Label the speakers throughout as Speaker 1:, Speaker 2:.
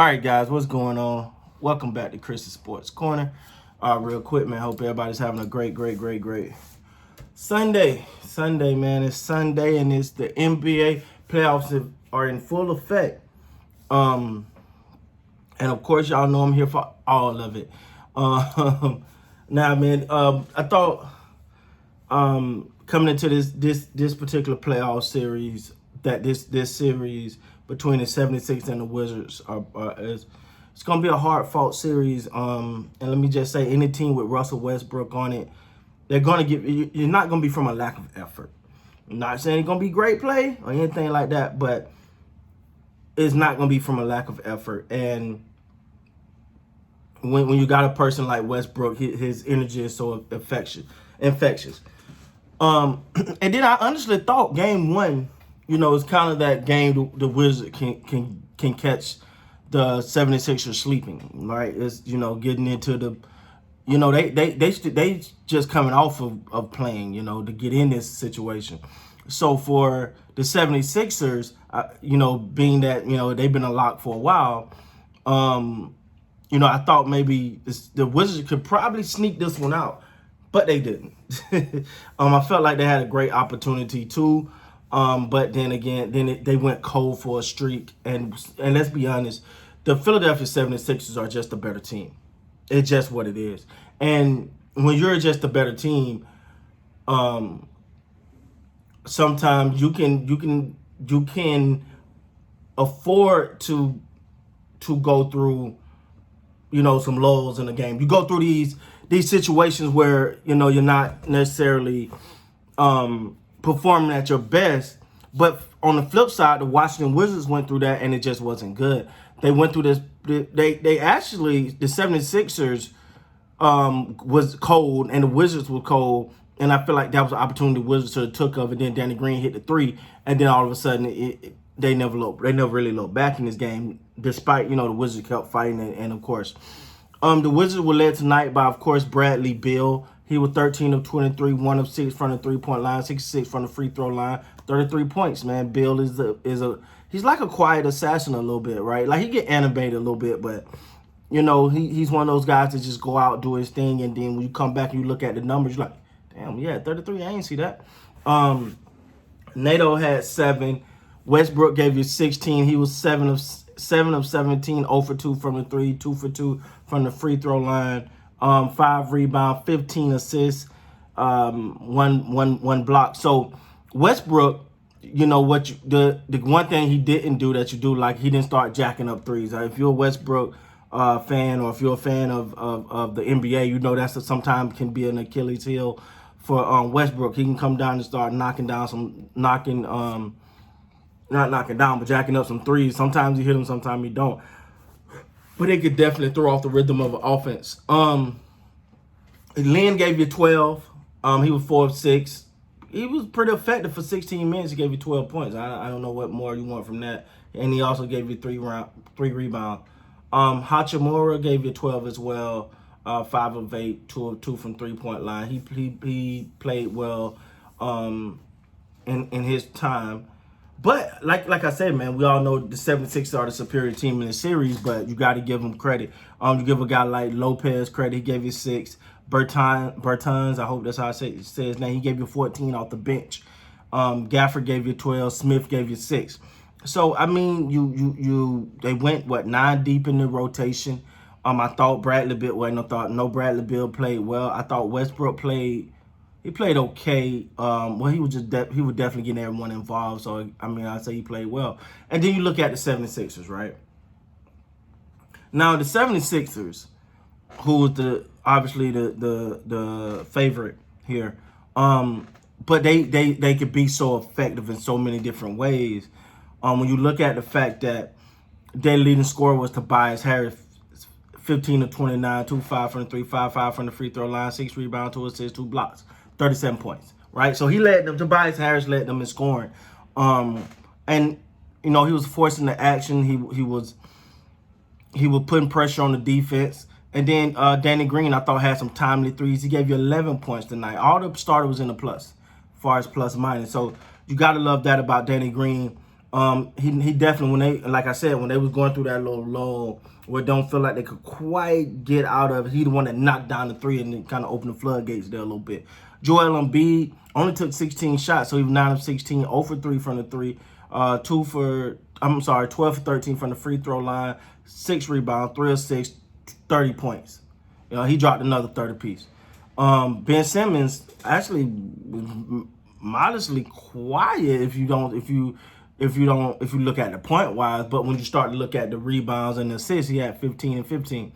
Speaker 1: All right, guys, what's going on? Welcome back to Chris's Sports Corner. Real quick, man. Hope everybody's having a great Sunday. Sunday, man. It's Sunday, and it's the NBA playoffs are in full effect. And of course, y'all know I'm here for all of it. Now, man, I thought coming into this particular playoff series that this series between the 76ers and the Wizards it's going to be a hard-fought series. And let me just say, any team with Russell Westbrook on it, they're going to give you're not going to be from a lack of effort. I'm not saying it's going to be great play or anything like that, but it's not going to be from a lack of effort. And when you got a person like Westbrook, his energy is so infectious. And then I honestly thought game one, it's kind of that game the Wizards can catch the 76ers sleeping, right? It's, getting into the, they just coming off of playing, to get in this situation. So for the 76ers, being that, they've been a lock for a while, I thought maybe the Wizards could probably sneak this one out, but they didn't. I felt like they had a great opportunity too. But then again, they went cold for a streak. And let's be honest, the Philadelphia 76ers are just a better team. It's just what it is. And when you're just a better team, sometimes you can afford to go through, some lulls in the game. You go through these situations where, you're not necessarily performing at your best. But on the flip side, the Washington Wizards went through that, and it just wasn't good. They went through this. They actually, the 76ers was cold, and the Wizards were cold. And I feel like that was an opportunity the Wizards sort of took of it. Then Danny Green hit the three, and then all of a sudden, they never really looked back in this game, despite, the Wizards kept fighting. And of course, the Wizards were led tonight by, of course, Bradley Beal. He was 13 of 23, 1 of 6 from the three-point line, 66 from the free throw line, 33 points, man. Beal he's like a quiet assassin a little bit, right? Like, he get animated a little bit, but, he's one of those guys that just go out, do his thing, and then when you come back and you look at the numbers, you're like, damn, yeah, 33, I ain't see that. Nato had 7. Westbrook gave you 16. He was 7 of 17, 0 for 2 from the 3, 2 for 2 from the free throw line, 5 rebounds, 15 assists, one block. So Westbrook, the one thing he didn't do that you do, like, he didn't start jacking up threes. If you're a Westbrook fan, or if you're a fan of the NBA, that's sometimes can be an Achilles heel for Westbrook. He can come down and start not knocking down, but jacking up some threes. Sometimes he hit them, sometimes he don't. But it could definitely throw off the rhythm of an offense. Lynn gave you 12. He was 4 of 6. He was pretty effective for 16 minutes. He gave you 12 points. I don't know what more you want from that. And he also gave you 3 rebounds. Hachimura gave you 12 as well. 5 of 8, 2 of 2 from three-point line. He played well in his time. But like I said, man, we all know the 76ers are the superior team in the series, but you got to give them credit. You give a guy like Lopez credit. He gave you 6. Bertans, I hope that's how I say his name. He gave you 14 off the bench. Gafford gave you 12. Smith gave you 6. So, I mean, they went, 9 deep in the rotation. I thought Bradley Beal played well. I thought Westbrook played okay. He would definitely get everyone involved. So, I'd say he played well. And then you look at the 76ers, right? Now, the 76ers, who was obviously the favorite here, but they could be so effective in so many different ways. When you look at the fact that their leading scorer was Tobias Harris, 15 of 29, 2-5 from the 3, 5 from the free throw line, 6 rebounds, 2 assists, 2 blocks, 37 points, right? So he led them. Tobias Harris led them in scoring, and he was forcing the action. He was putting pressure on the defense. And then Danny Green, I thought, had some timely threes. He gave you 11 points tonight. All the starter was in the plus, as far as plus minus. So you got to love that about Danny Green. He definitely, when they, like I said, when they was going through that little lull where it don't feel like they could quite get out of it, he the one that knocked down the three and then kind of opened the floodgates there a little bit. Joel Embiid only took 16 shots, so he was 9 of 16, 0 for 3 from the three, 12 for 13 from the free throw line, 6 rebounds, 3 of 6, 30 points. He dropped another 30 piece. Ben Simmons actually was modestly quiet if you look at the point wise, but when you start to look at the rebounds and the assists, he had 15 and 15.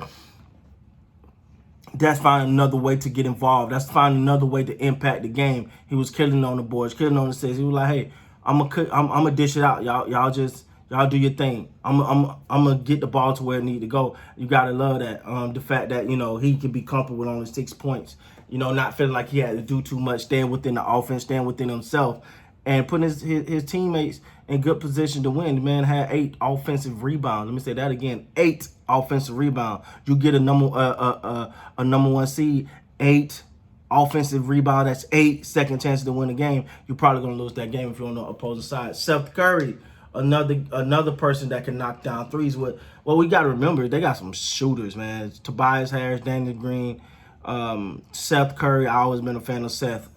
Speaker 1: That's finding another way to get involved. That's finding another way to impact the game. He was killing on the boards, killing on the assists. He was like, "Hey, I'm gonna dish it out. Y'all do your thing. I'm gonna get the ball to where it need to go." You gotta love that. The fact that he can be comfortable with only 6 points. Not feeling like he had to do too much, staying within the offense, staying within himself, and putting his teammates in good position to win. The man had 8 offensive rebounds. Let me say that again: 8 offensive rebounds. You get a number one seed, 8 offensive rebound. That's 8 second chances to win the game. You're probably gonna lose that game if you're on the opposing side. Seth Curry, another person that can knock down threes. Well, we got to remember they got some shooters, man. It's Tobias Harris, Daniel Green, Seth Curry. I always been a fan of Seth.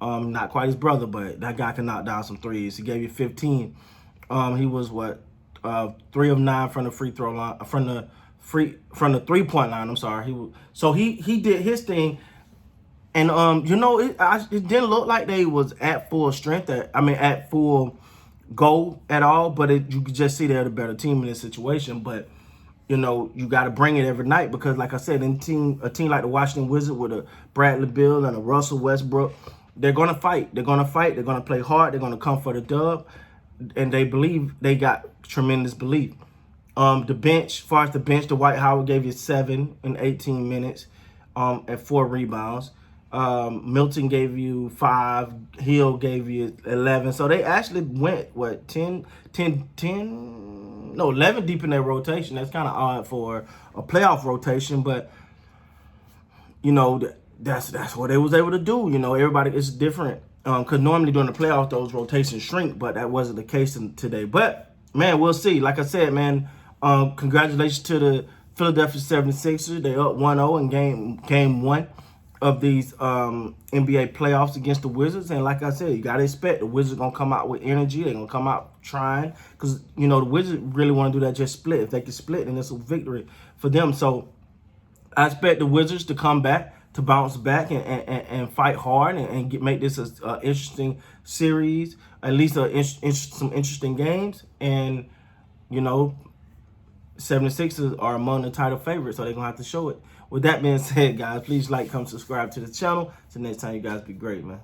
Speaker 1: Not quite his brother, but that guy can knock down some threes. He gave you 15. He was 3 of 9 from the free throw line, from the 3-point line. I'm sorry. He did his thing, and it didn't look like they was at full strength. At full goal at all. But you could just see they're the better team in this situation. But you got to bring it every night because, like I said, a team like the Washington Wizards with a Bradley Beal and a Russell Westbrook, they're going to fight. They're going to fight. They're going to play hard. They're going to come for the dub. And they believe they got tremendous belief. The bench, as far as the bench, Dwight Howard gave you 7 in 18 minutes and 4 rebounds. Milton gave you 5. Hill gave you 11. So they actually went, 11 deep in their rotation. That's kind of odd for a playoff rotation, but that's what they was able to do. Everybody is different. Because normally during the playoffs, those rotations shrink, but that wasn't the case today. But, man, we'll see. Like I said, man, congratulations to the Philadelphia 76ers. They up 1-0 in game 1 of these NBA playoffs against the Wizards. And like I said, you got to expect the Wizards going to come out with energy. They're going to come out trying. Because, the Wizards really want to do that just split. If they can split, then it's a victory for them. So I expect the Wizards to come back, to bounce back and fight hard and make this an interesting series, at least some interesting games. And, 76ers are among the title favorites, so they're going to have to show it. With that being said, guys, please like, comment, subscribe to the channel. Till next time, you guys be great, man.